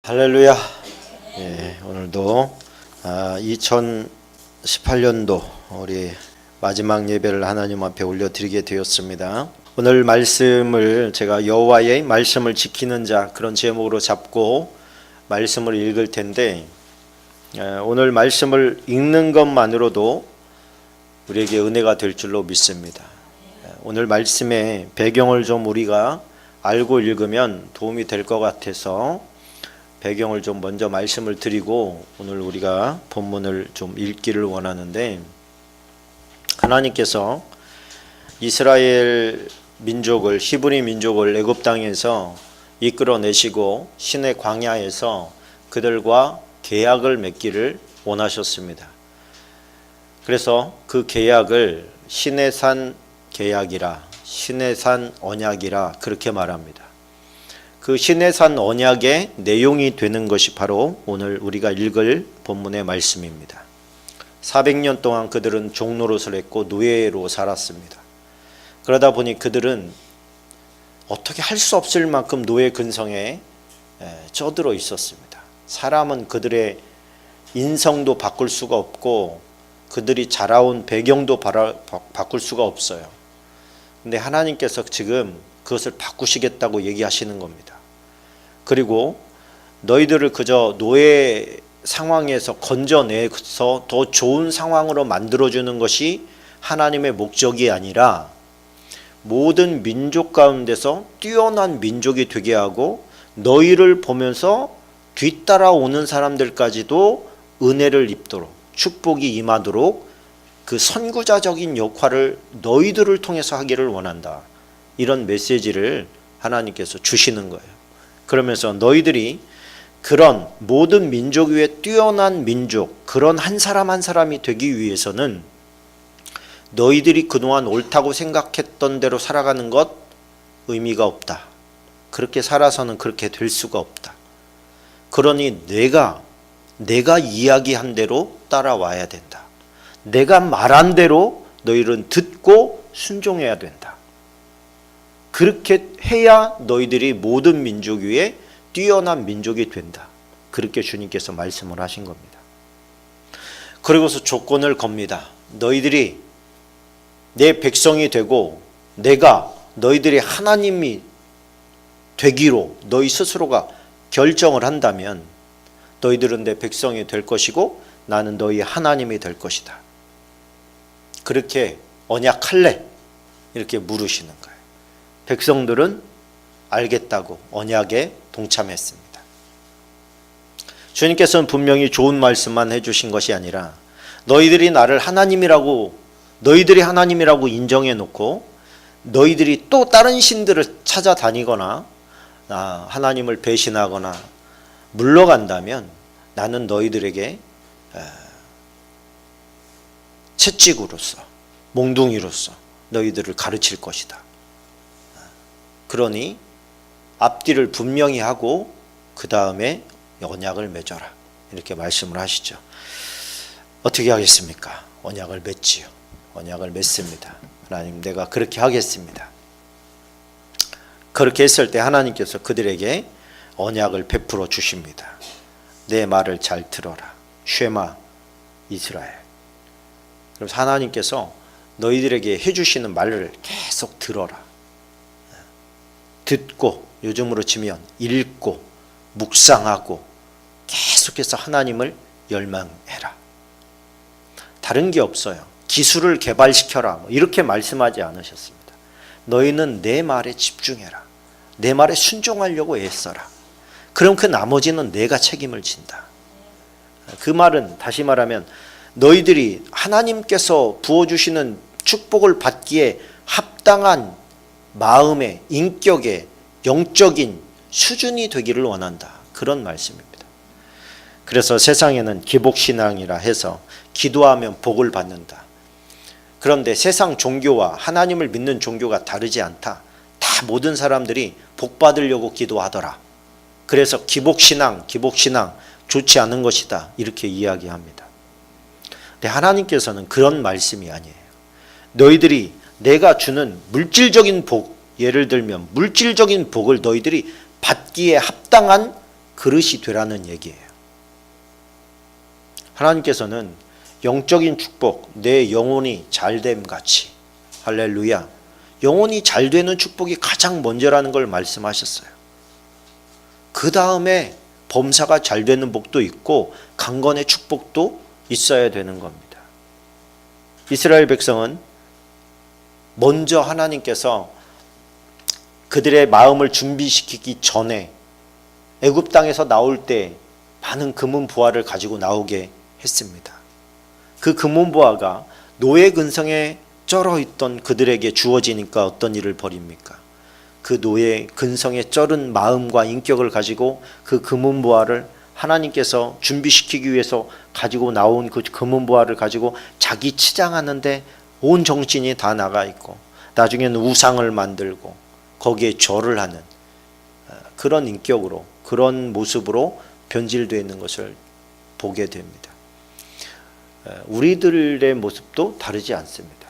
할렐루야. 오늘도 2018년도 우리 마지막 예배를 하나님 앞에 올려드리게 되었습니다. 오늘 말씀을 제가 여호와의 말씀을 지키는 자, 그런 제목으로 잡고 말씀을 읽을 텐데, 오늘 말씀을 읽는 것만으로도 우리에게 은혜가 될 줄로 믿습니다. 오늘 말씀의 배경을 좀 우리가 알고 읽으면 도움이 될 것 같아서 배경을 좀 먼저 말씀을 드리고 오늘 우리가 본문을 좀 읽기를 원하는데, 하나님께서 이스라엘 민족을, 히브리 민족을 애굽 땅에서 이끌어내시고 신의 광야에서 그들과 계약을 맺기를 원하셨습니다. 그래서 그 계약을 신의 산 계약이라, 신의 산 언약이라 그렇게 말합니다. 그 신의 산 언약의 내용이 되는 것이 바로 오늘 우리가 읽을 본문의 말씀입니다. 400년 동안 그들은 종노릇을 했고 노예로 살았습니다. 그러다 보니 그들은 어떻게 할 수 없을 만큼 노예 근성에 쩌들어 있었습니다. 사람은 그들의 인성도 바꿀 수가 없고 그들이 자라온 배경도 바꿀 수가 없어요. 근데 하나님께서 지금 그것을 바꾸시겠다고 얘기하시는 겁니다. 그리고 너희들을 그저 노예 상황에서 건져내서 더 좋은 상황으로 만들어주는 것이 하나님의 목적이 아니라 모든 민족 가운데서 뛰어난 민족이 되게 하고 너희를 보면서 뒤따라오는 사람들까지도 은혜를 입도록, 축복이 임하도록 그 선구자적인 역할을 너희들을 통해서 하기를 원한다. 이런 메시지를 하나님께서 주시는 거예요. 그러면서 너희들이 그런 모든 민족 위에 뛰어난 민족, 그런 한 사람 한 사람이 되기 위해서는 너희들이 그동안 옳다고 생각했던 대로 살아가는 것 의미가 없다. 그렇게 살아서는 그렇게 될 수가 없다. 그러니 내가 이야기한 대로 따라와야 된다. 내가 말한 대로 너희들은 듣고 순종해야 된다. 그렇게 해야 너희들이 모든 민족 위에 뛰어난 민족이 된다. 그렇게 주님께서 말씀을 하신 겁니다. 그리고서 조건을 겁니다. 너희들이 내 백성이 되고 내가 너희들이 하나님이 되기로 너희 스스로가 결정을 한다면 너희들은 내 백성이 될 것이고 나는 너희 하나님이 될 것이다. 그렇게 언약할래? 이렇게 물으시는 거예요. 백성들은 알겠다고 언약에 동참했습니다. 주님께서는 분명히 좋은 말씀만 해주신 것이 아니라 너희들이 나를 너희들이 하나님이라고 인정해 놓고 너희들이 또 다른 신들을 찾아다니거나 하나님을 배신하거나 물러간다면 나는 너희들에게 채찍으로서, 몽둥이로서 너희들을 가르칠 것이다. 그러니 앞뒤를 분명히 하고 그 다음에 언약을 맺어라. 이렇게 말씀을 하시죠. 어떻게 하겠습니까? 언약을 맺지요. 언약을 맺습니다. 하나님, 내가 그렇게 하겠습니다. 그렇게 했을 때 하나님께서 그들에게 언약을 베풀어 주십니다. 내 말을 잘 들어라. 쉐마 이스라엘. 그래서 하나님께서 너희들에게 해주시는 말을 계속 들어라. 듣고, 요즘으로 치면 읽고 묵상하고 계속해서 하나님을 열망해라. 다른 게 없어요. 기술을 개발시켜라 이렇게 말씀하지 않으셨습니다. 너희는 내 말에 집중해라. 내 말에 순종하려고 애써라. 그럼 그 나머지는 내가 책임을 진다. 그 말은 다시 말하면 너희들이 하나님께서 부어주시는 축복을 받기에 합당한 마음의, 인격의, 영적인 수준이 되기를 원한다. 그런 말씀입니다. 그래서 세상에는 기복신앙이라 해서 기도하면 복을 받는다. 그런데 세상 종교와 하나님을 믿는 종교가 다르지 않다. 다 모든 사람들이 복 받으려고 기도하더라. 그래서 기복신앙 좋지 않은 것이다. 이렇게 이야기합니다. 근데 하나님께서는 그런 말씀이 아니에요. 너희들이 내가 주는 물질적인 복, 예를 들면 물질적인 복을 너희들이 받기에 합당한 그릇이 되라는 얘기예요. 하나님께서는 영적인 축복, 내 영혼이 잘됨 같이, 할렐루야, 영혼이 잘 되는 축복이 가장 먼저라는 걸 말씀하셨어요. 그 다음에 범사가 잘 되는 복도 있고 강건의 축복도 있어야 되는 겁니다. 이스라엘 백성은 먼저 하나님께서 그들의 마음을 준비시키기 전에 애굽 땅에서 나올 때 많은 금은 보화를 가지고 나오게 했습니다. 그 금은 보화가 노예 근성에 쩔어 있던 그들에게 주어지니까 어떤 일을 벌입니까? 그 노예 근성에 쩔은 마음과 인격을 가지고 그 금은 보화를 하나님께서 준비시키기 위해서 가지고 나온 그 금은 보화를 가지고 자기 치장하는데 온 정신이 다 나가 있고 나중에는 우상을 만들고 거기에 절을 하는 그런 인격으로, 그런 모습으로 변질되어 있는 것을 보게 됩니다. 우리들의 모습도 다르지 않습니다.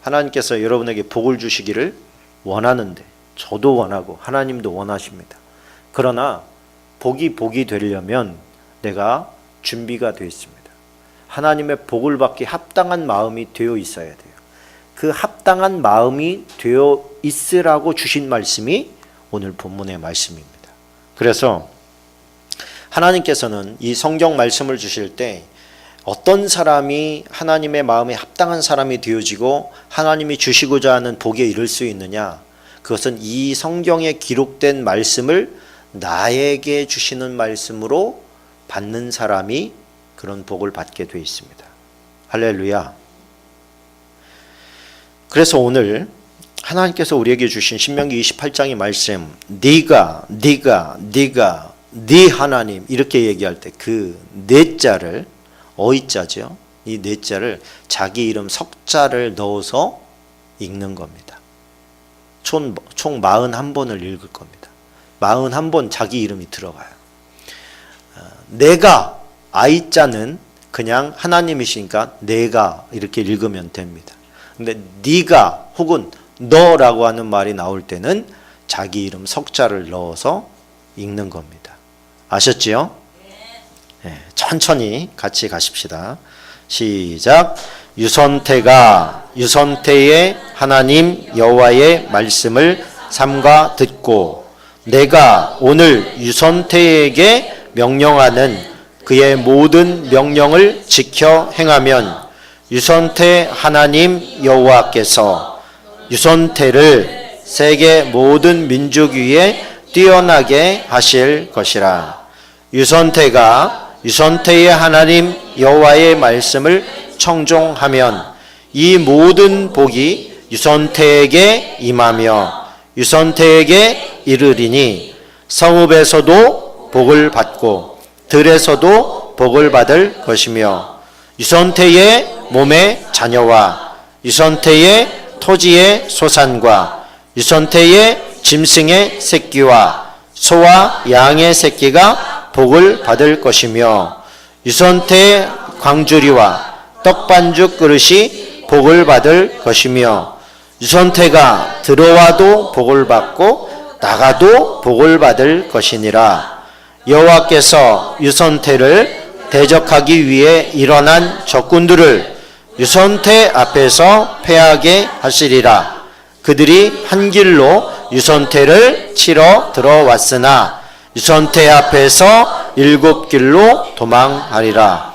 하나님께서 여러분에게 복을 주시기를 원하는데, 저도 원하고 하나님도 원하십니다. 그러나 복이 되려면 내가 준비가 되어 있습니다. 하나님의 복을 받기 합당한 마음이 되어 있어야 돼요. 그 합당한 마음이 되어 있으라고 주신 말씀이 오늘 본문의 말씀입니다. 그래서 하나님께서는 이 성경 말씀을 주실 때 어떤 사람이 하나님의 마음에 합당한 사람이 되어지고 하나님이 주시고자 하는 복에 이를 수 있느냐, 그것은 이 성경에 기록된 말씀을 나에게 주시는 말씀으로 받는 사람이 그런 복을 받게 되어 있습니다. 할렐루야. 그래서 오늘 하나님께서 우리에게 주신 신명기 28장의 말씀, 네가 네 하나님 이렇게 얘기할 때 그 네 자를, 어이자죠, 이 네 자를 자기 이름 석자를 넣어서 읽는 겁니다. 총 41번을 읽을 겁니다. 41번 자기 이름이 들어가요. 내가, 아이자는 그냥 하나님이시니까 내가 이렇게 읽으면 됩니다. 근데 네가 혹은 너라고 하는 말이 나올 때는 자기 이름 석자를 넣어서 읽는 겁니다. 아셨지요? 네, 천천히 같이 가십시다. 시작. 유선태의 하나님 여호와의 말씀을 삼가 듣고 내가 오늘 유선태에게 명령하는 그의 모든 명령을 지켜 행하면 유선태 하나님 여호와께서 유선태를 세계 모든 민족 위에 뛰어나게 하실 것이라. 유선태의 하나님 여호와의 말씀을 청종하면 이 모든 복이 유선태에게 임하며 유선태에게 이르리니 성읍에서도 복을 받고 들에서도 복을 받을 것이며 유선태의 몸의 자녀와 유선태의 토지의 소산과 유선태의 짐승의 새끼와 소와 양의 새끼가 복을 받을 것이며 유선태의 광주리와 떡반죽 그릇이 복을 받을 것이며 유선태가 들어와도 복을 받고 나가도 복을 받을 것이니라. 여호와께서 유선태를 대적하기 위해 일어난 적군들을 유선태 앞에서 패하게 하시리라. 그들이 한 길로 유선태를 치러 들어왔으나 유선태 앞에서 7길로 도망하리라.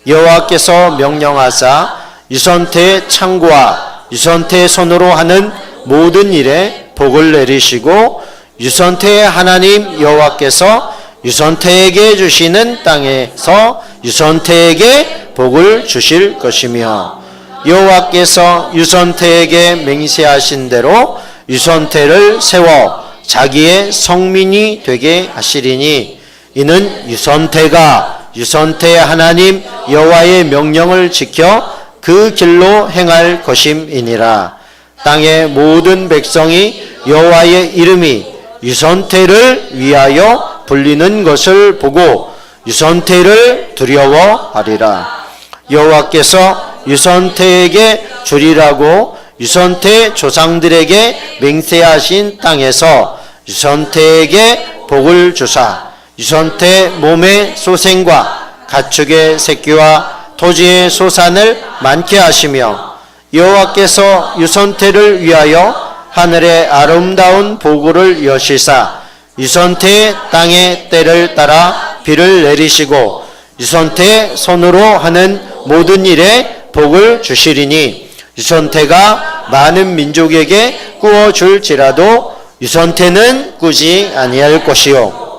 여호와께서 명령하사 유선태의 창고와 유선태의 손으로 하는 모든 일에 복을 내리시고 유선태의 하나님 여호와께서 유선태에게 주시는 땅에서 유선태에게 복을 주실 것이며 여호와께서 유선태에게 맹세하신 대로 유선태를 세워 자기의 성민이 되게 하시리니 이는 유선태가 유선태의 하나님 여호와의 명령을 지켜 그 길로 행할 것임이니라. 땅의 모든 백성이 여호와의 이름이 유선태를 위하여 불리는 것을 보고 유선태를 두려워하리라. 여호와께서 유선태에게 주리라고 유선태 조상들에게 맹세하신 땅에서 유선태에게 복을 주사 유선태 몸의 소생과 가축의 새끼와 토지의 소산을 많게 하시며 여호와께서 유선태를 위하여 하늘의 아름다운 보고를 여시사 유선태의 땅의 때를 따라 비를 내리시고 유선태의 손으로 하는 모든 일에 복을 주시리니 유선태가 많은 민족에게 꾸어줄지라도 유선태는 꾸지 아니할 것이요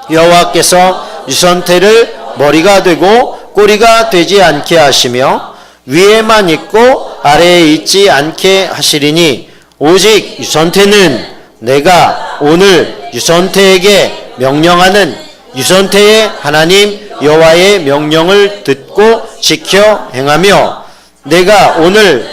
여호와께서 유선태를 머리가 되고 꼬리가 되지 않게 하시며 위에만 있고 아래에 있지 않게 하시리니 오직 유선태는 내가 오늘 유선태에게 명령하는 유선태의 하나님 여호와의 명령을 듣고 지켜 행하며 내가 오늘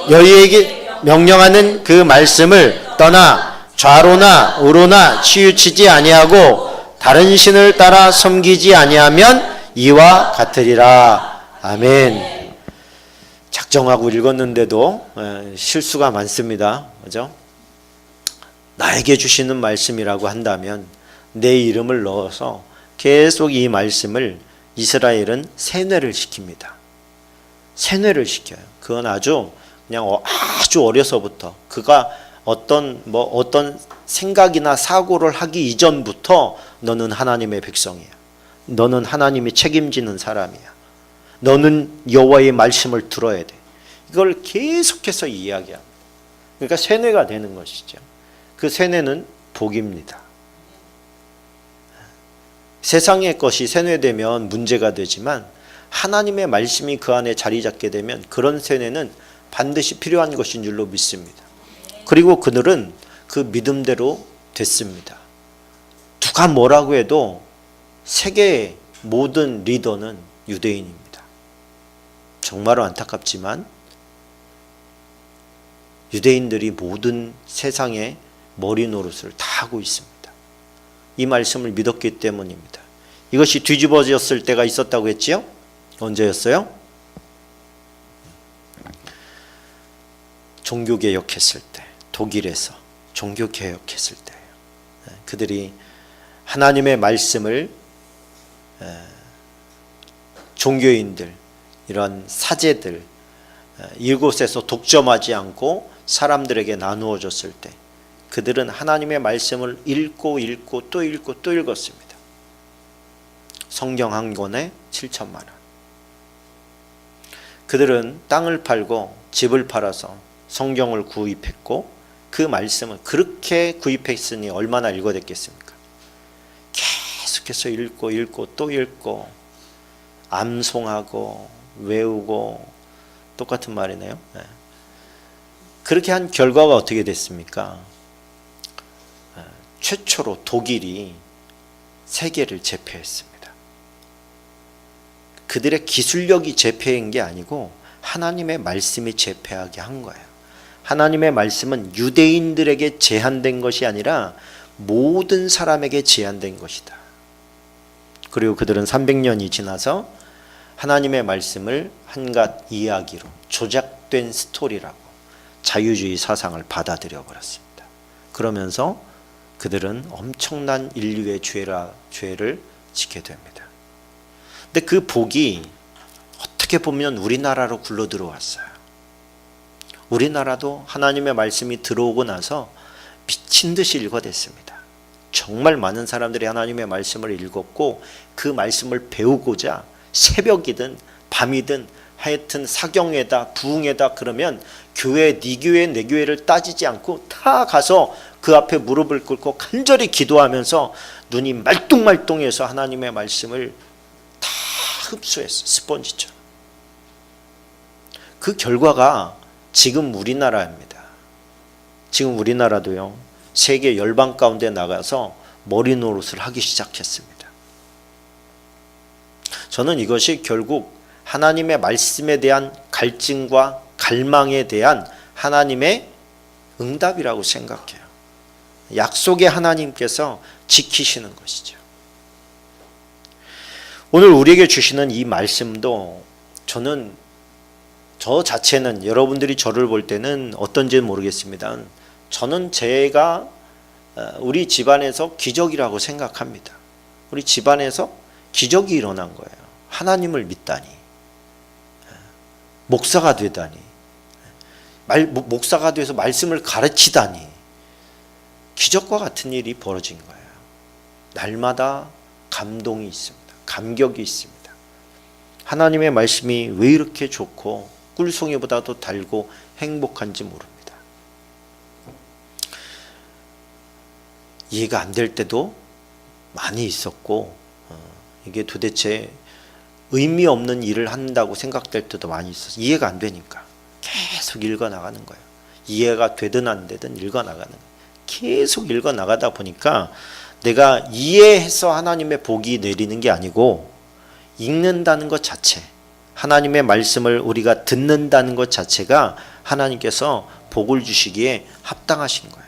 너희에게 명령하는 그 말씀을 떠나 좌로나 우로나 치우치지 아니하고 다른 신을 따라 섬기지 아니하면 이와 같으리라. 아멘. 작정하고 읽었는데도 실수가 많습니다. 그죠? 나에게 주시는 말씀이라고 한다면 내 이름을 넣어서 계속 이 말씀을 이스라엘은 세뇌를 시킵니다. 세뇌를 시켜요. 그건 아주 어려서부터 그가 어떤 생각이나 사고를 하기 이전부터 너는 하나님의 백성이야. 너는 하나님이 책임지는 사람이야. 너는 여호와의 말씀을 들어야 돼. 이걸 계속해서 이야기합니다. 그러니까 세뇌가 되는 것이죠. 그 세뇌는 복입니다. 세상의 것이 세뇌되면 문제가 되지만 하나님의 말씀이 그 안에 자리 잡게 되면 그런 세뇌는 반드시 필요한 것인 줄로 믿습니다. 그리고 그들은 그 믿음대로 됐습니다. 누가 뭐라고 해도 세계의 모든 리더는 유대인입니다. 정말로 안타깝지만 유대인들이 모든 세상의 머리 노릇을 다 하고 있습니다. 이 말씀을 믿었기 때문입니다. 이것이 뒤집어졌을 때가 있었다고 했지요? 언제였어요? 종교개혁했을 때, 독일에서 종교개혁했을 때예요. 그들이 하나님의 말씀을 종교인들, 이런 사제들 이곳에서 독점하지 않고 사람들에게 나누어 줬을 때 그들은 하나님의 말씀을 읽고 또 읽었습니다. 성경 한 권에 7천만 원. 그들은 땅을 팔고 집을 팔아서 성경을 구입했고 그 말씀을 그렇게 구입했으니 얼마나 읽어댔겠습니까? 계속해서 읽고 또 읽고 암송하고 외우고 똑같은 말이네요. 그렇게 한 결과가 어떻게 됐습니까? 최초로 독일이 세계를 제패했습니다. 그들의 기술력이 제패한 게 아니고 하나님의 말씀이 제패하게 한 거예요. 하나님의 말씀은 유대인들에게 제한된 것이 아니라 모든 사람에게 제한된 것이다. 그리고 그들은 300년이 지나서 하나님의 말씀을 한갓 이야기로 조작된 스토리라고 자유주의 사상을 받아들여 버렸습니다. 그러면서 그들은 엄청난 인류의 죄를 지게 됩니다. 근데 그 복이 어떻게 보면 우리나라로 굴러 들어왔어요. 우리나라도 하나님의 말씀이 들어오고 나서 미친 듯이 읽어댔습니다. 정말 많은 사람들이 하나님의 말씀을 읽었고 그 말씀을 배우고자 새벽이든 밤이든 하여튼 사경회다 부흥회다 그러면 교회 네 교회 내 교회를 따지지 않고 다 가서 그 앞에 무릎을 꿇고 간절히 기도하면서 눈이 말똥말똥해서 하나님의 말씀을 다 흡수했어. 스펀지처럼. 그 결과가 지금 우리나라입니다. 지금 우리나라도요. 세계 열방 가운데 나가서 머리 노릇을 하기 시작했습니다. 저는 이것이 결국 하나님의 말씀에 대한 갈증과 갈망에 대한 하나님의 응답이라고 생각해요. 약속의 하나님께서 지키시는 것이죠. 오늘 우리에게 주시는 이 말씀도 저 자체는 여러분들이 저를 볼 때는 어떤지는 모르겠습니다. 저는 제가 우리 집안에서 기적이라고 생각합니다. 우리 집안에서 기적이 일어난 거예요. 하나님을 믿다니, 목사가 되다니, 목사가 돼서 말씀을 가르치다니, 기적과 같은 일이 벌어진 거예요. 날마다 감동이 있습니다. 감격이 있습니다. 하나님의 말씀이 왜 이렇게 좋고 꿀송이보다도 달고 행복한지 모릅니다. 이해가 안 될 때도 많이 있었고, 이게 도대체 의미 없는 일을 한다고 생각될 때도 많이 있었어요. 이해가 안 되니까 계속 읽어나가는 거예요. 이해가 되든 안 되든 읽어나가는 거예요. 계속 읽어나가다 보니까 내가 이해해서 하나님의 복이 내리는 게 아니고, 읽는다는 것 자체, 하나님의 말씀을 우리가 듣는다는 것 자체가 하나님께서 복을 주시기에 합당하신 거예요.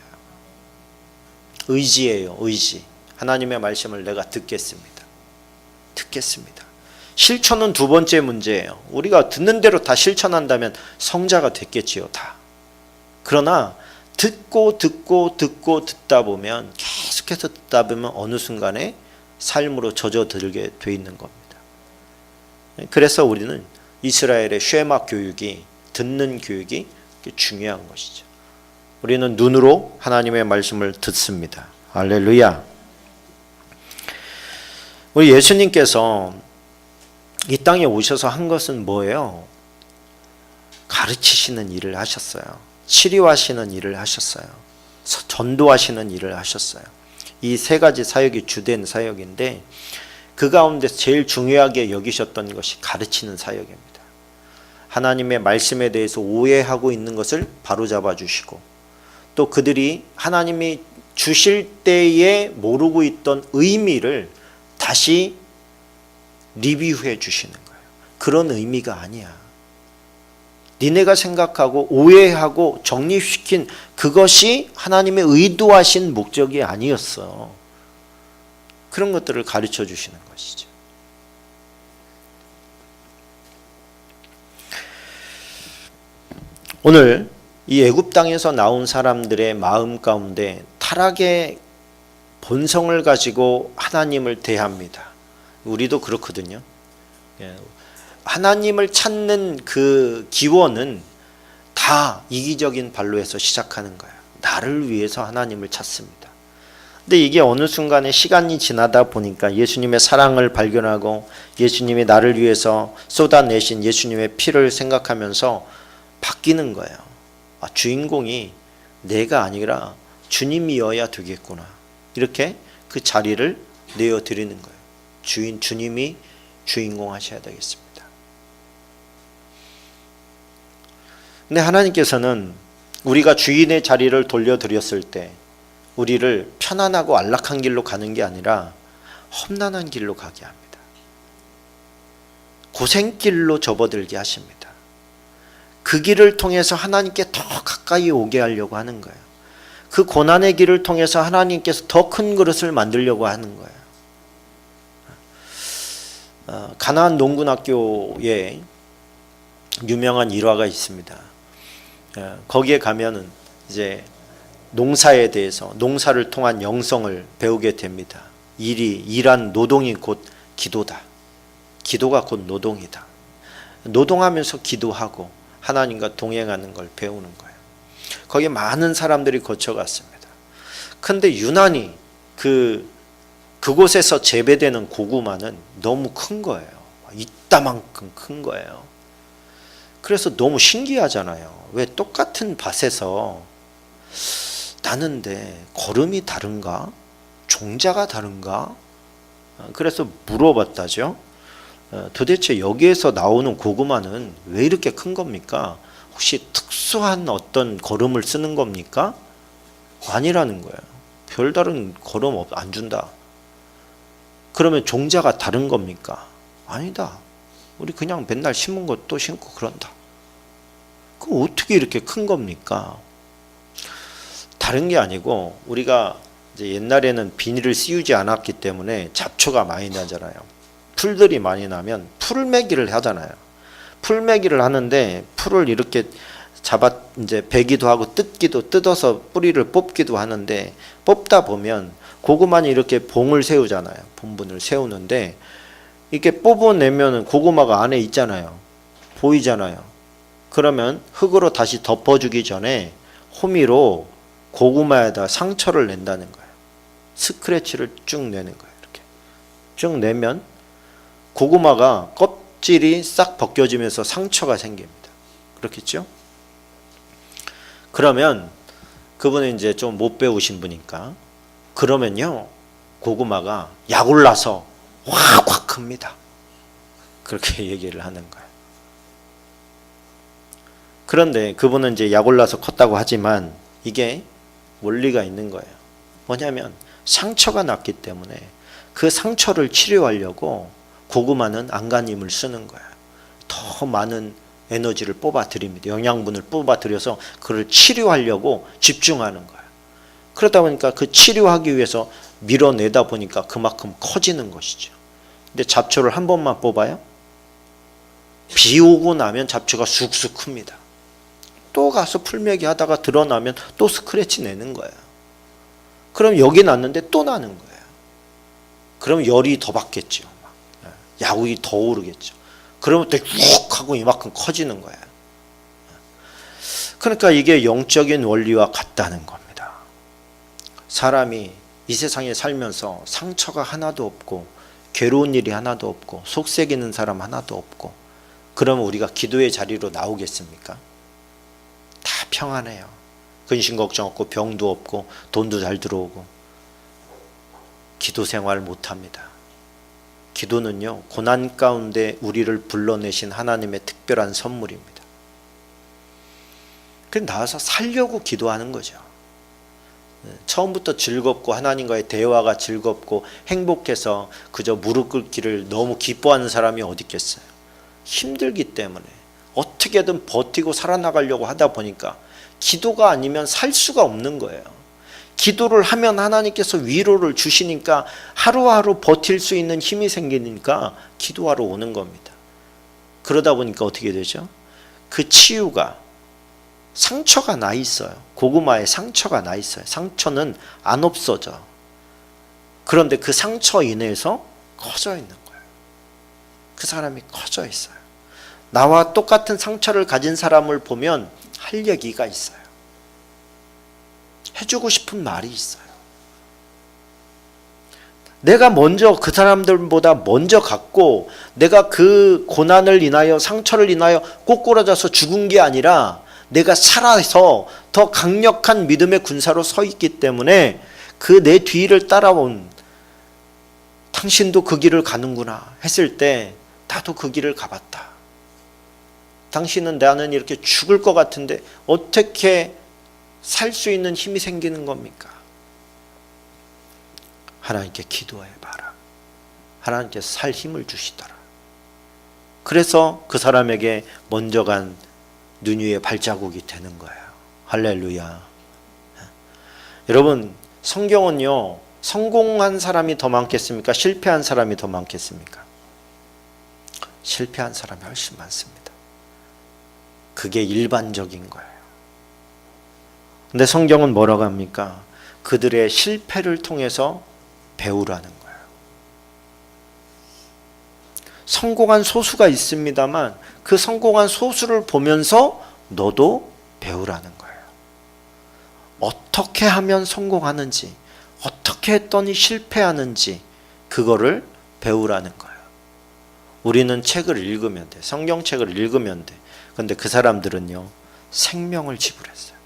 의지예요. 의지. 하나님의 말씀을 내가 듣겠습니다. 실천은 두 번째 문제예요. 우리가 듣는 대로 다 실천한다면 성자가 됐겠지요, 다. 그러나 듣다 보면, 계속해서 듣다 보면 어느 순간에 삶으로 젖어들게 돼 있는 겁니다. 그래서 우리는 이스라엘의 쉐마 교육이, 듣는 교육이 중요한 것이죠. 우리는 눈으로 하나님의 말씀을 듣습니다. 할렐루야. 우리 예수님께서 이 땅에 오셔서 한 것은 뭐예요? 가르치시는 일을 하셨어요. 치료하시는 일을 하셨어요. 전도하시는 일을 하셨어요. 이 세 가지 사역이 주된 사역인데, 그 가운데 제일 중요하게 여기셨던 것이 가르치는 사역입니다. 하나님의 말씀에 대해서 오해하고 있는 것을 바로잡아 주시고, 또 그들이 하나님이 주실 때에 모르고 있던 의미를 다시 리뷰해 주시는 거예요. 그런 의미가 아니야. 니네가 생각하고 오해하고 정립시킨 그것이 하나님의 의도하신 목적이 아니었어. 그런 것들을 가르쳐 주시는 것이죠. 오늘 이 애굽 땅에서 나온 사람들의 마음 가운데 타락의 본성을 가지고 하나님을 대합니다. 우리도 그렇거든요. 하나님을 찾는 그 기원은 다 이기적인 발로에서 시작하는 거예요. 나를 위해서 하나님을 찾습니다. 근데 이게 어느 순간에 시간이 지나다 보니까 예수님의 사랑을 발견하고, 예수님이 나를 위해서 쏟아내신 예수님의 피를 생각하면서 바뀌는 거예요. 주인공이 내가 아니라 주님이어야 되겠구나. 이렇게 그 자리를 내어드리는 거예요. 주님이 주인공 하셔야 되겠습니다. 근데 하나님께서는 우리가 주인의 자리를 돌려드렸을 때 우리를 편안하고 안락한 길로 가는 게 아니라 험난한 길로 가게 합니다. 고생길로 접어들게 하십니다. 그 길을 통해서 하나님께 더 가까이 오게 하려고 하는 거예요. 그 고난의 길을 통해서 하나님께서 더 큰 그릇을 만들려고 하는 거예요. 가나안 농군학교에 유명한 일화가 있습니다. 거기에 가면은 이제 농사에 대해서, 농사를 통한 영성을 배우게 됩니다. 일한 노동이 곧 기도다. 기도가 곧 노동이다. 노동하면서 기도하고 하나님과 동행하는 걸 배우는 거예요. 거기에 많은 사람들이 거쳐갔습니다. 근데 유난히 그곳에서 재배되는 고구마는 너무 큰 거예요. 이따만큼 큰 거예요. 그래서 너무 신기하잖아요. 왜 똑같은 밭에서 나는데 거름이 다른가? 종자가 다른가? 그래서 물어봤다죠. 도대체 여기에서 나오는 고구마는 왜 이렇게 큰 겁니까? 혹시 특수한 어떤 거름을 쓰는 겁니까? 아니라는 거예요. 별다른 거름 안 준다. 그러면 종자가 다른 겁니까? 아니다. 우리 그냥 맨날 심은 것도 심고 그런다. 그럼 어떻게 이렇게 큰 겁니까? 다른 게 아니고, 우리가 이제 옛날에는 비닐을 씌우지 않았기 때문에 잡초가 많이 나잖아요. 풀들이 많이 나면 풀매기를 하잖아요. 풀매기를 하는데 풀을 이렇게 이제 베기도 하고 뜯어서 뿌리를 뽑기도 하는데, 뽑다 보면 고구마는 이렇게 봉을 세우잖아요. 본분을 세우는데 이렇게 뽑아내면 고구마가 안에 있잖아요. 보이잖아요. 그러면 흙으로 다시 덮어주기 전에 호미로 고구마에다 상처를 낸다는 거예요. 스크래치를 쭉 내는 거예요. 이렇게 쭉 내면 고구마가 껍질이 싹 벗겨지면서 상처가 생깁니다. 그렇겠죠? 그러면 그분은 이제 좀 못 배우신 분이니까, 그러면요 고구마가 약올라서 확 큽니다. 그렇게 얘기를 하는 거예요. 그런데 그분은 이제 약올라서 컸다고 하지만 이게 원리가 있는 거예요. 뭐냐면 상처가 났기 때문에 그 상처를 치료하려고 고구마는 안간힘을 쓰는 거예요. 더 많은 에너지를 뽑아들입니다. 영양분을 뽑아들여서 그걸 치료하려고 집중하는 거예요. 그러다 보니까 그 치료하기 위해서 밀어내다 보니까 그만큼 커지는 것이죠. 근데 잡초를 한 번만 뽑아요? 비 오고 나면 잡초가 쑥쑥 큽니다. 또 가서 풀매기 하다가 드러나면 또 스크래치 내는 거예요. 그럼 여기 났는데 또 나는 거예요. 그럼 열이 더 받겠죠. 야구이 더 오르겠죠. 그러면 또 쭉 하고 이만큼 커지는 거예요. 그러니까 이게 영적인 원리와 같다는 겁니다. 사람이 이 세상에 살면서 상처가 하나도 없고 괴로운 일이 하나도 없고 속색이는 사람 하나도 없고, 그러면 우리가 기도의 자리로 나오겠습니까? 다 평안해요. 근심 걱정 없고 병도 없고 돈도 잘 들어오고. 기도 생활 못합니다. 기도는요 고난 가운데 우리를 불러내신 하나님의 특별한 선물입니다. 그래서 나와서 살려고 기도하는 거죠. 처음부터 즐겁고 하나님과의 대화가 즐겁고 행복해서 그저 무릎 꿇기를 너무 기뻐하는 사람이 어디 있겠어요. 힘들기 때문에 어떻게든 버티고 살아나가려고 하다 보니까 기도가 아니면 살 수가 없는 거예요. 기도를 하면 하나님께서 위로를 주시니까 하루하루 버틸 수 있는 힘이 생기니까 기도하러 오는 겁니다. 그러다 보니까 어떻게 되죠? 그 치유가, 상처가 나 있어요. 고구마에 상처가 나 있어요. 상처는 안 없어져. 그런데 그 상처 인해서 커져 있는 거예요. 그 사람이 커져 있어요. 나와 똑같은 상처를 가진 사람을 보면 할 얘기가 있어요. 해주고 싶은 말이 있어요. 내가 먼저 그 사람들보다 먼저 갔고 내가 그 고난을 인하여 상처를 인하여 꼬꾸라져서 죽은 게 아니라 내가 살아서 더 강력한 믿음의 군사로 서 있기 때문에 그 내 뒤를 따라온 당신도 그 길을 가는구나 했을 때 나도 그 길을 가봤다. 당신은 나는 이렇게 죽을 것 같은데 어떻게 살 수 있는 힘이 생기는 겁니까? 하나님께 기도해봐라. 하나님께서 살 힘을 주시더라. 그래서 그 사람에게 먼저 간 눈 위에 발자국이 되는 거예요. 할렐루야. 여러분, 성경은요 성공한 사람이 더 많겠습니까? 실패한 사람이 더 많겠습니까? 실패한 사람이 훨씬 많습니다. 그게 일반적인 거예요. 근데 성경은 뭐라고 합니까? 그들의 실패를 통해서 배우라는 거예요. 성공한 소수가 있습니다만 그 성공한 소수를 보면서 너도 배우라는 거예요. 어떻게 하면 성공하는지, 어떻게 했더니 실패하는지 그거를 배우라는 거예요. 우리는 책을 읽으면 돼. 성경책을 읽으면 돼. 그런데 그 사람들은요 생명을 지불했어요.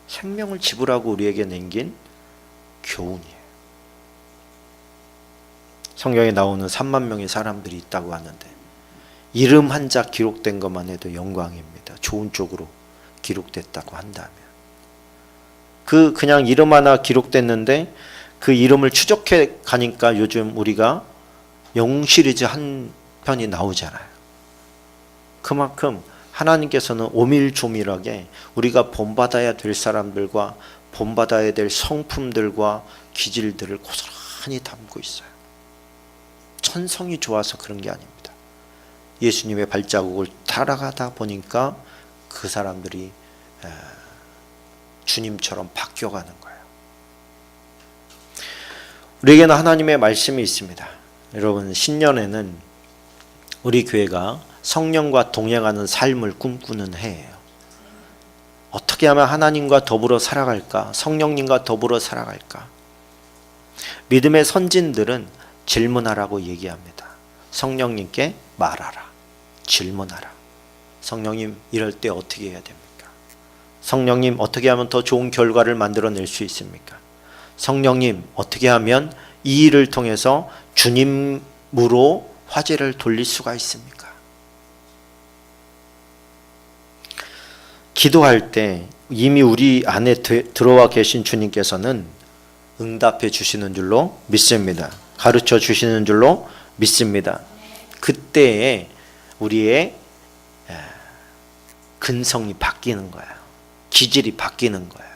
생명을 지불하고 우리에게 남긴 교훈이에요. 성경에 나오는 3만 명의 사람들이 있다고 하는데 이름 한자 기록된 것만 해도 영광입니다. 좋은 쪽으로 기록됐다고 한다면. 그냥 이름 하나 기록됐는데 그 이름을 추적해 가니까 요즘 우리가 영웅 시리즈 한 편이 나오잖아요. 그만큼 하나님께서는 오밀조밀하게 우리가 본받아야 될 사람들과 본받아야 될 성품들과 기질들을 고스란히 담고 있어요. 천성이 좋아서 그런 게 아닙니다. 예수님의 발자국을 따라가다 보니까 그 사람들이 주님처럼 바뀌어가는 거예요. 우리에게는 하나님의 말씀이 있습니다. 여러분, 신년에는 우리 교회가 성령과 동행하는 삶을 꿈꾸는 해예요. 어떻게 하면 하나님과 더불어 살아갈까? 성령님과 더불어 살아갈까? 믿음의 선진들은 질문하라고 얘기합니다. 성령님께 말하라. 질문하라. 성령님, 이럴 때 어떻게 해야 됩니까? 성령님, 어떻게 하면 더 좋은 결과를 만들어낼 수 있습니까? 성령님, 어떻게 하면 이 일을 통해서 주님으로 화제를 돌릴 수가 있습니까? 기도할 때 이미 우리 안에 들어와 계신 주님께서는 응답해 주시는 줄로 믿습니다. 가르쳐 주시는 줄로 믿습니다. 그때에 우리의 근성이 바뀌는 거예요. 기질이 바뀌는 거예요.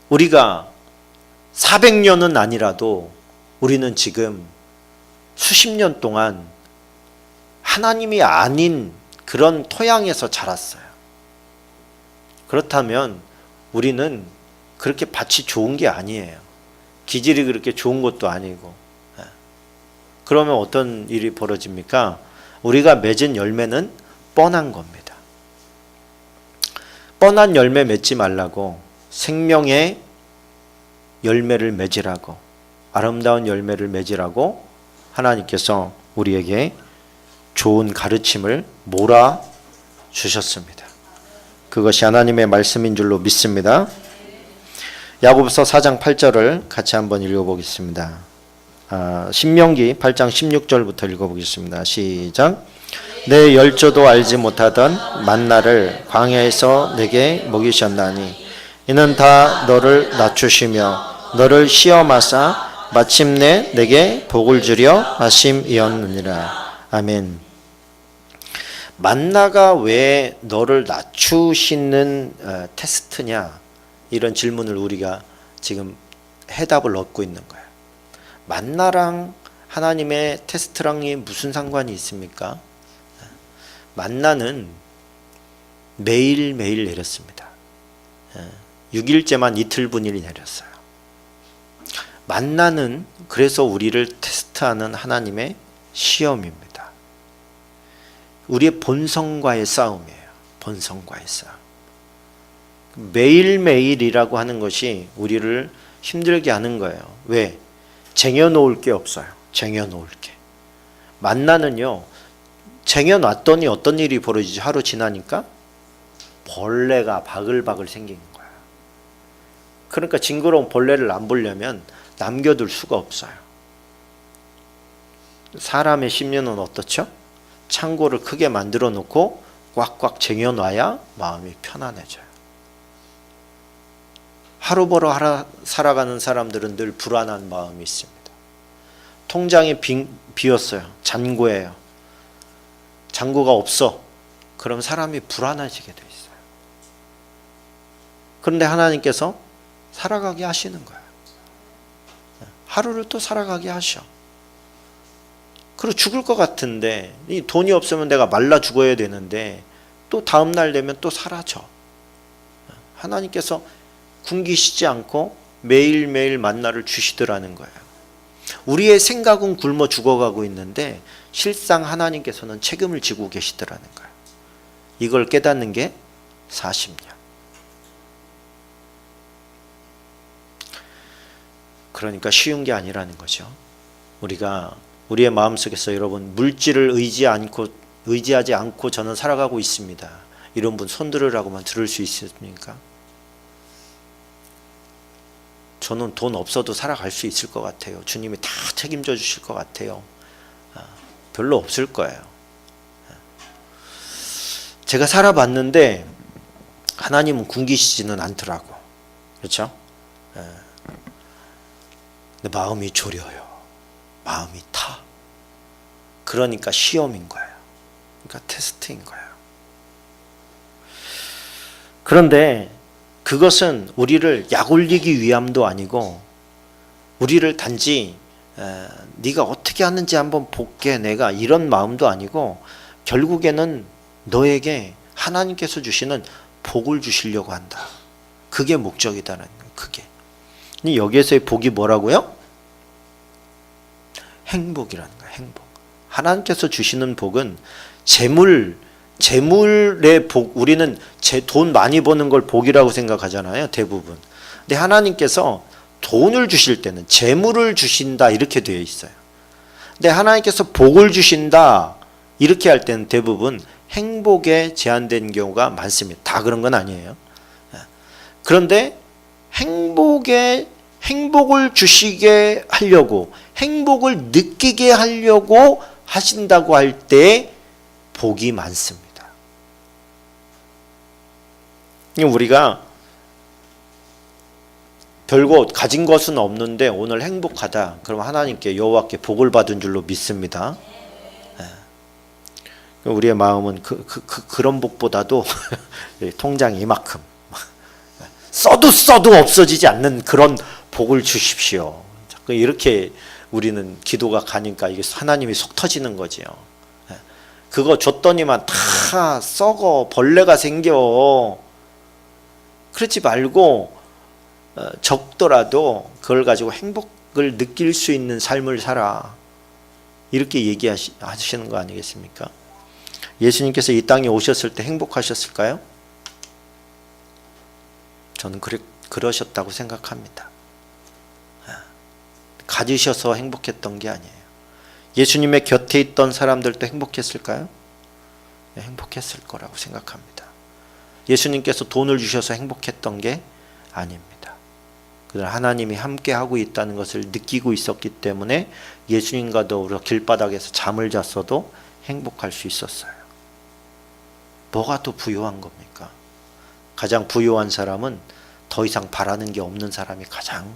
우리가 400년은 아니라도 우리는 지금 수십 년 동안 하나님이 아닌 그런 토양에서 자랐어요. 그렇다면 우리는 그렇게 밭이 좋은 게 아니에요. 기질이 그렇게 좋은 것도 아니고. 그러면 어떤 일이 벌어집니까? 우리가 맺은 열매는 뻔한 겁니다. 뻔한 열매 맺지 말라고 생명의 열매를 맺으라고, 아름다운 열매를 맺으라고 하나님께서 우리에게 좋은 가르침을 몰아주셨습니다. 그것이 하나님의 말씀인 줄로 믿습니다. 야고보서 4장 8절을 같이 한번 읽어보겠습니다. 신명기 8장 16절부터 읽어보겠습니다. 시작. 내 열조도 알지 못하던 만나를 광야에서 내게 먹이셨나니 이는 다 너를 낮추시며 너를 시험하사 마침내 내게 복을 주려 하심이었느니라. 아멘. 만나가 왜 너를 낮추시는 테스트냐? 이런 질문을 우리가 지금 해답을 얻고 있는 거예요. 만나랑 하나님의 테스트랑이 무슨 상관이 있습니까? 만나는 매일매일 내렸습니다. 6일째만 이틀분일이 내렸어요. 만나는 그래서 우리를 테스트하는 하나님의 시험입니다. 우리의 본성과의 싸움이에요. 본성과의 싸움. 매일매일이라고 하는 것이 우리를 힘들게 하는 거예요. 왜? 쟁여놓을 게 없어요. 쟁여놓을 게. 만나는요, 쟁여놨더니 어떤 일이 벌어지지? 하루 지나니까 벌레가 바글바글 생기는 거예요. 그러니까 징그러운 벌레를 안 보려면 남겨둘 수가 없어요. 사람의 심리는 어떻죠? 창고를 크게 만들어 놓고 꽉꽉 쟁여놔야 마음이 편안해져요. 하루 벌어 살아가는 사람들은 늘 불안한 마음이 있습니다. 통장이 비었어요. 잔고예요. 잔고가 없어. 그럼 사람이 불안해지게 돼 있어요. 그런데 하나님께서 살아가게 하시는 거예요. 하루를 또 살아가게 하셔. 그리고 죽을 것 같은데, 이 돈이 없으면 내가 말라 죽어야 되는데 또 다음 날 되면 또 사라져. 하나님께서 굶기시지 않고 매일매일 만나를 주시더라는 거예요. 우리의 생각은 굶어 죽어가고 있는데 실상 하나님께서는 책임을 지고 계시더라는 거예요. 이걸 깨닫는 게 40년. 그러니까 쉬운 게 아니라는 거죠. 우리가 우리의 마음속에서 여러분 물질을 의지하지 않고 저는 살아가고 있습니다. 이런 분 손들으라고만 들을 수 있습니까? 저는 돈 없어도 살아갈 수 있을 것 같아요. 주님이 다 책임져 주실 것 같아요. 별로 없을 거예요. 제가 살아봤는데 하나님은 굶기시지는 않더라고. 그렇죠? 근데 마음이 졸여요. 마음이 타. 그러니까 시험인 거예요. 그러니까 테스트인 거예요. 그런데 그것은 우리를 약올리기 위함도 아니고 우리를 단지 네가 어떻게 하는지 한번 볼게 내가 이런 마음도 아니고 결국에는 너에게 하나님께서 주시는 복을 주시려고 한다. 그게 목적이다는 거예요. 그게. 여기에서의 복이 뭐라고요? 행복이라는 거예요. 행복. 하나님께서 주시는 복은 재물의 복. 우리는 돈 많이 버는 걸 복이라고 생각하잖아요. 대부분. 근데 하나님께서 돈을 주실 때는 재물을 주신다 이렇게 되어 있어요. 근데 하나님께서 복을 주신다 이렇게 할 때는 대부분 행복에 제한된 경우가 많습니다. 다 그런 건 아니에요. 그런데 행복을 주시게 하려고, 행복을 느끼게 하려고 하신다고 할 때 복이 많습니다. 우리가 별거 가진 것은 없는데 오늘 행복하다. 그럼 하나님께 여호와께 복을 받은 줄로 믿습니다. 우리의 마음은 그런 복보다도 통장이 이만큼 써도 없어지지 않는 그런 복을 주십시오. 이렇게 우리는 기도가 가니까 이게 하나님이 속 터지는 거지요. 그거 줬더니만 다 썩어 벌레가 생겨. 그렇지 말고 적더라도 그걸 가지고 행복을 느낄 수 있는 삶을 살아. 이렇게 얘기하시는 거 아니겠습니까? 예수님께서 이 땅에 오셨을 때 행복하셨을까요? 저는 그러셨다고 생각합니다. 가지셔서 행복했던 게 아니에요. 예수님의 곁에 있던 사람들도 행복했을까요? 네, 행복했을 거라고 생각합니다. 예수님께서 돈을 주셔서 행복했던 게 아닙니다. 그러나 하나님이 함께하고 있다는 것을 느끼고 있었기 때문에 예수님과 더불어 길바닥에서 잠을 잤어도 행복할 수 있었어요. 뭐가 더 부유한 겁니까? 가장 부유한 사람은 더 이상 바라는 게 없는 사람이 가장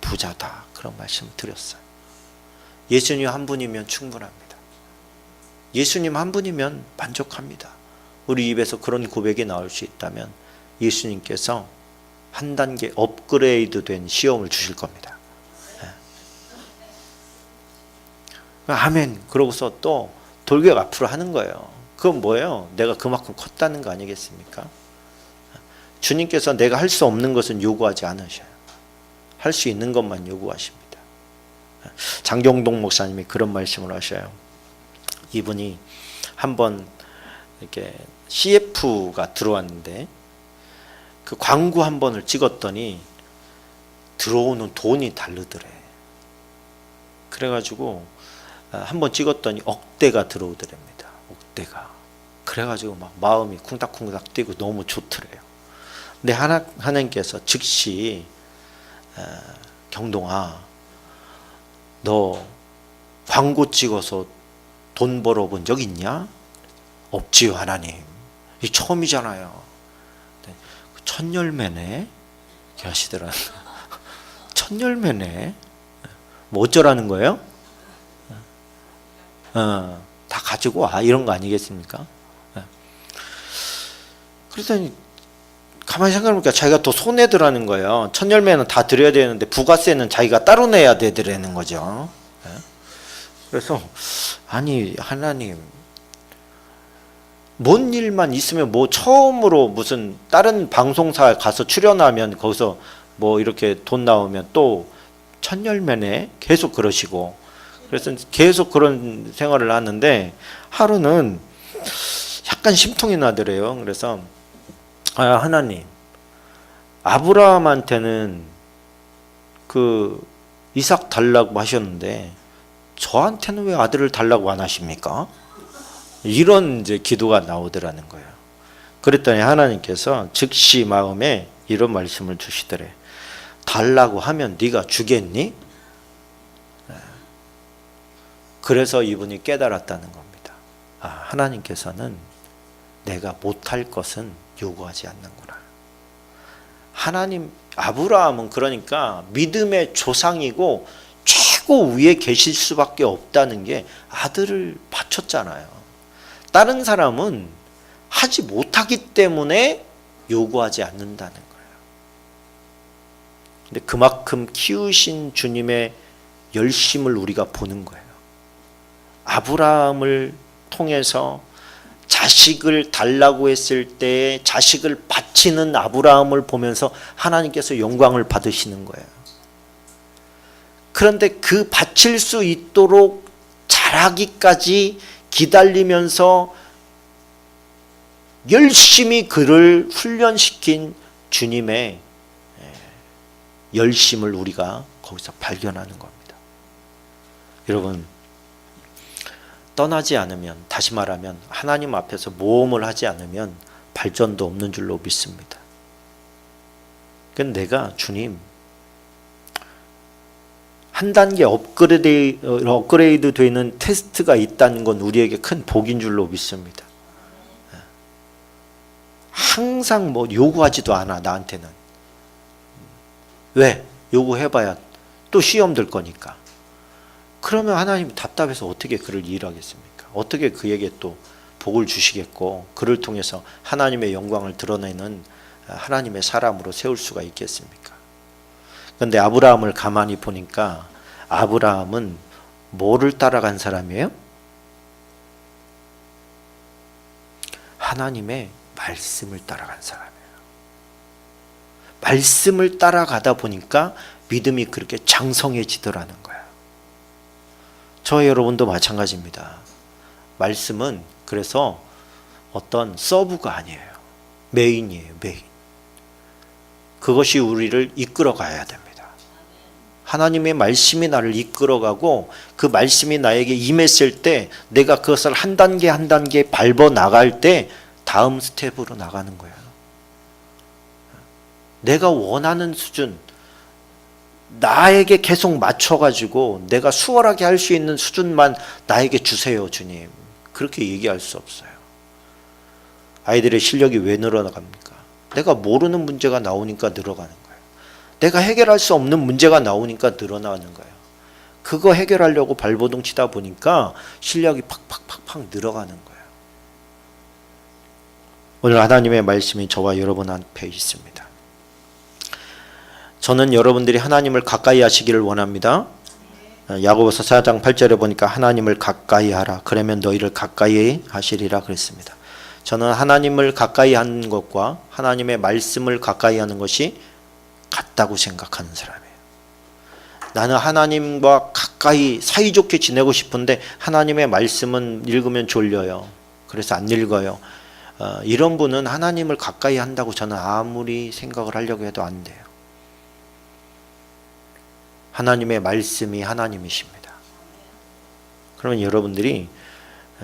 부자다. 그런 말씀을 드렸어요. 예수님 한 분이면 충분합니다. 예수님 한 분이면 만족합니다. 우리 입에서 그런 고백이 나올 수 있다면 예수님께서 한 단계 업그레이드 된 시험을 주실 겁니다. 아멘. 그러고서 또 돌격 앞으로 하는 거예요. 그건 뭐예요? 내가 그만큼 컸다는 거 아니겠습니까? 주님께서 내가 할 수 없는 것은 요구하지 않으셔요. 할 수 있는 것만 요구하십니다. 장경동 목사님이 그런 말씀을 하셔요. 이분이 한번 이렇게 CF가 들어왔는데 그 광고 한 번을 찍었더니 들어오는 돈이 다르더래. 그래가지고 한 번 찍었더니 억대가 들어오더랍니다. 억대가. 그래가지고 막 마음이 쿵닥쿵닥 뛰고 너무 좋더래요. 근데 하나님께서 즉시 경동아, 너 광고 찍어서 돈 벌어본 적 있냐? 없지요, 하나님. 이 처음이잖아요. 첫열매네? 이렇게 하시더라고요. 첫열매네? 뭐 어쩌라는 거예요? 다 가지고 와. 이런 거 아니겠습니까? 그랬더니 가만히 생각해보니까 자기가 더 손해더라는 거예요. 첫열매는 다 드려야 되는데 부가세는 자기가 따로 내야 되더라는 거죠. 그래서 아니 하나님, 뭔 일만 있으면 뭐 처음으로 무슨 다른 방송사에 가서 출연하면 거기서 뭐 이렇게 돈 나오면 또 첫열매네? 계속 그러시고, 그래서 계속 그런 생활을 하는데 하루는 약간 심통이 나더래요. 그래서 하나님, 아브라함한테는 그 이삭 달라고 하셨는데 저한테는 왜 아들을 달라고 안 하십니까? 이런 이제 기도가 나오더라는 거예요. 그랬더니 하나님께서 즉시 마음에 이런 말씀을 주시더래. 달라고 하면 네가 주겠니? 그래서 이분이 깨달았다는 겁니다. 하나님께서는 내가 못할 것은 요구하지 않는구나. 하나님, 아브라함은 그러니까 믿음의 조상이고 최고 위에 계실 수밖에 없다는 게 아들을 바쳤잖아요. 다른 사람은 하지 못하기 때문에 요구하지 않는다는 거예요. 근데 그만큼 키우신 주님의 열심을 우리가 보는 거예요. 아브라함을 통해서 자식을 달라고 했을 때 자식을 바치는 아브라함을 보면서 하나님께서 영광을 받으시는 거예요. 그런데 그 바칠 수 있도록 자라기까지 기다리면서 열심히 그를 훈련시킨 주님의 열심을 우리가 거기서 발견하는 겁니다. 여러분, 떠나지 않으면, 다시 말하면 하나님 앞에서 모험을 하지 않으면 발전도 없는 줄로 믿습니다. 그러니까 내가 주님 한 단계 업그레이드 되는 테스트가 있다는 건 우리에게 큰 복인 줄로 믿습니다. 항상 뭐 요구하지도 않아, 나한테는. 왜? 요구해봐야 또 시험 들 거니까. 그러면 하나님이 답답해서 어떻게 그를 일하겠습니까? 어떻게 그에게 또 복을 주시겠고 그를 통해서 하나님의 영광을 드러내는 하나님의 사람으로 세울 수가 있겠습니까? 그런데 아브라함을 가만히 보니까 아브라함은 뭐를 따라간 사람이에요? 하나님의 말씀을 따라간 사람이에요. 말씀을 따라가다 보니까 믿음이 그렇게 장성해지더라는 거예요. 저와 여러분도 마찬가지입니다. 말씀은 그래서 어떤 서브가 아니에요. 메인이에요. 메인. 그것이 우리를 이끌어 가야 됩니다. 하나님의 말씀이 나를 이끌어가고 그 말씀이 나에게 임했을 때 내가 그것을 한 단계 한 단계 밟아 나갈 때 다음 스텝으로 나가는 거예요. 내가 원하는 수준, 나에게 계속 맞춰가지고 내가 수월하게 할 수 있는 수준만 나에게 주세요, 주님. 그렇게 얘기할 수 없어요. 아이들의 실력이 왜 늘어나갑니까? 내가 모르는 문제가 나오니까 늘어가는 거예요. 내가 해결할 수 없는 문제가 나오니까 늘어나는 거예요. 그거 해결하려고 발버둥 치다 보니까 실력이 팍팍팍팍 늘어가는 거예요. 오늘 하나님의 말씀이 저와 여러분 앞에 있습니다. 저는 여러분들이 하나님을 가까이 하시기를 원합니다. 야고보서 4장 8절에 보니까 하나님을 가까이 하라. 그러면 너희를 가까이 하시리라 그랬습니다. 저는 하나님을 가까이 하는 것과 하나님의 말씀을 가까이 하는 것이 같다고 생각하는 사람이에요. 나는 하나님과 가까이 사이좋게 지내고 싶은데 하나님의 말씀은 읽으면 졸려요. 그래서 안 읽어요. 이런 분은 하나님을 가까이 한다고 저는 아무리 생각을 하려고 해도 안 돼요. 하나님의 말씀이 하나님이십니다. 그러면 여러분들이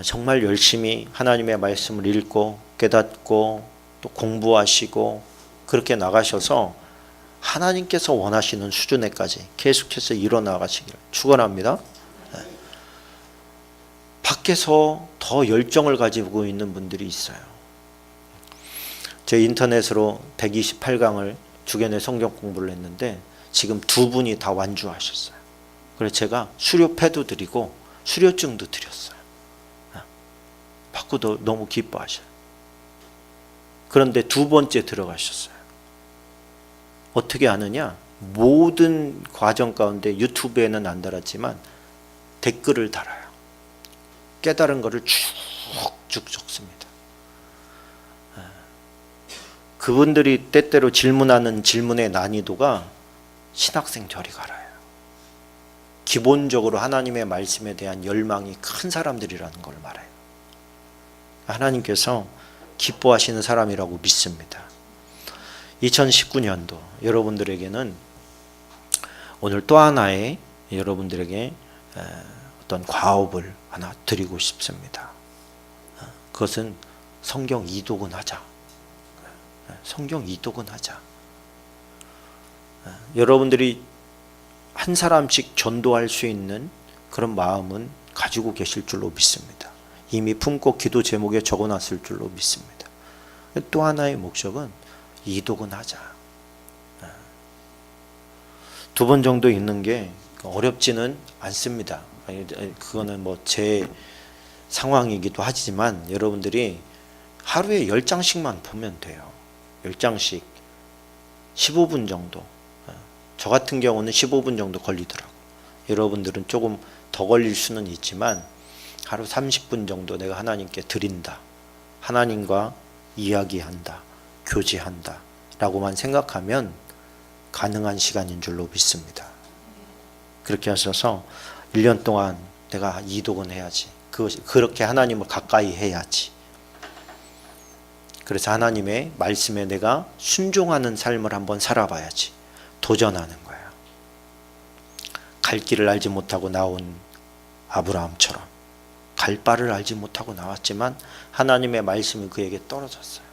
정말 열심히 하나님의 말씀을 읽고 깨닫고 또 공부하시고 그렇게 나가셔서 하나님께서 원하시는 수준에까지 계속해서 일어나가시기를 축원합니다. 밖에서 더 열정을 가지고 있는 분들이 있어요. 제 인터넷으로 128강을 주간에 성경 공부를 했는데 지금 두 분이 다 완주하셨어요. 그래서 제가 수료패도 드리고 수료증도 드렸어요. 받고도 너무 기뻐하셔요. 그런데 두 번째 들어가셨어요. 어떻게 아느냐? 모든 과정 가운데 유튜브에는 안 달았지만 댓글을 달아요. 깨달은 것을 쭉쭉 적습니다. 그분들이 때때로 질문하는 질문의 난이도가 신학생 저리 가라요. 기본적으로 하나님의 말씀에 대한 열망이 큰 사람들이라는 걸 말해요. 하나님께서 기뻐하시는 사람이라고 믿습니다. 2019년도 여러분들에게는 오늘 또 하나의 여러분들에게 어떤 과업을 하나 드리고 싶습니다. 그것은 성경 이독은 하자. 성경 이독은 하자. 여러분들이 한 사람씩 전도할 수 있는 그런 마음은 가지고 계실 줄로 믿습니다. 이미 품고 기도 제목에 적어놨을 줄로 믿습니다. 또 하나의 목적은 이독은 하자. 두 번 정도 읽는 게 어렵지는 않습니다. 그거는 뭐 제 상황이기도 하지만 여러분들이 하루에 10장씩만 보면 돼요. 10장씩 15분 정도. 저 같은 경우는 15분 정도 걸리더라고요. 여러분들은 조금 더 걸릴 수는 있지만 하루 30분 정도 내가 하나님께 드린다. 하나님과 이야기한다, 교제한다 라고만 생각하면 가능한 시간인 줄로 믿습니다. 그렇게 하셔서 1년 동안 내가 이독은 해야지. 그렇게 하나님을 가까이 해야지. 그래서 하나님의 말씀에 내가 순종하는 삶을 한번 살아봐야지. 도전하는 거예요. 갈 길을 알지 못하고 나온 아브라함처럼 갈 바를 알지 못하고 나왔지만 하나님의 말씀이 그에게 떨어졌어요.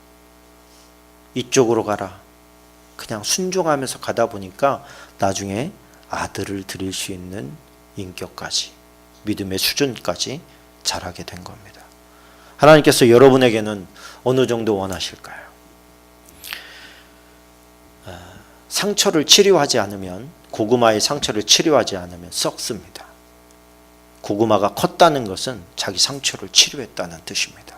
이쪽으로 가라. 그냥 순종하면서 가다 보니까 나중에 아들을 드릴 수 있는 인격까지, 믿음의 수준까지 자라게 된 겁니다. 하나님께서 여러분에게는 어느 정도 원하실까요? 상처를 치료하지 않으면, 고구마의 상처를 치료하지 않으면 썩습니다. 고구마가 컸다는 것은 자기 상처를 치료했다는 뜻입니다.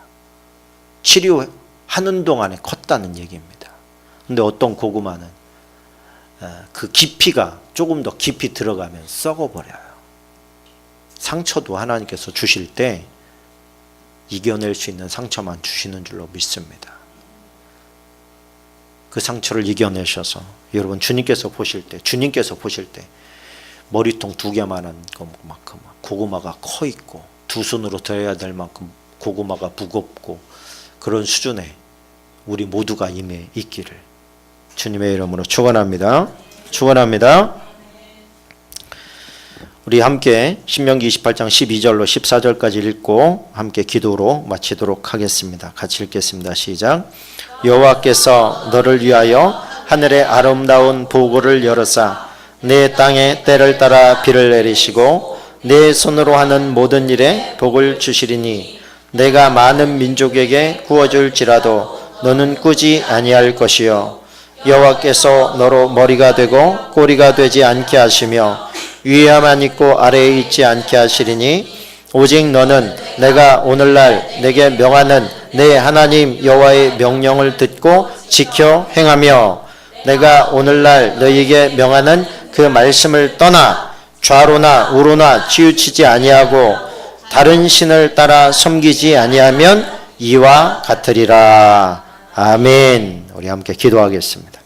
치료하는 동안에 컸다는 얘기입니다. 근데 어떤 고구마는 그 깊이가 조금 더 깊이 들어가면 썩어버려요. 상처도 하나님께서 주실 때 이겨낼 수 있는 상처만 주시는 줄로 믿습니다. 그 상처를 이겨내셔서 여러분 주님께서 보실 때 머리통 2개만한 것만큼 고구마가 커 있고 두 손으로 들어야 될 만큼 고구마가 무겁고 그런 수준에 우리 모두가 임해 있기를 주님의 이름으로 축원합니다. 축원합니다. 우리 함께 신명기 28장 12절로 14절까지 읽고 함께 기도로 마치도록 하겠습니다. 같이 읽겠습니다. 시작. 여호와께서 너를 위하여 하늘의 아름다운 보고를 열어사 내 땅에 때를 따라 비를 내리시고 내 손으로 하는 모든 일에 복을 주시리니 내가 많은 민족에게 구워줄지라도 너는 꾸지 아니할 것이요 여호와께서 너로 머리가 되고 꼬리가 되지 않게 하시며 위에만 있고 아래에 있지 않게 하시리니 오직 너는 내가 오늘날 내게 명하는 내 하나님 여호와의 명령을 듣고 지켜 행하며 내가 오늘날 너희에게 명하는 그 말씀을 떠나 좌로나 우로나 치우치지 아니하고 다른 신을 따라 섬기지 아니하면 이와 같으리라. 아멘. 우리 함께 기도하겠습니다.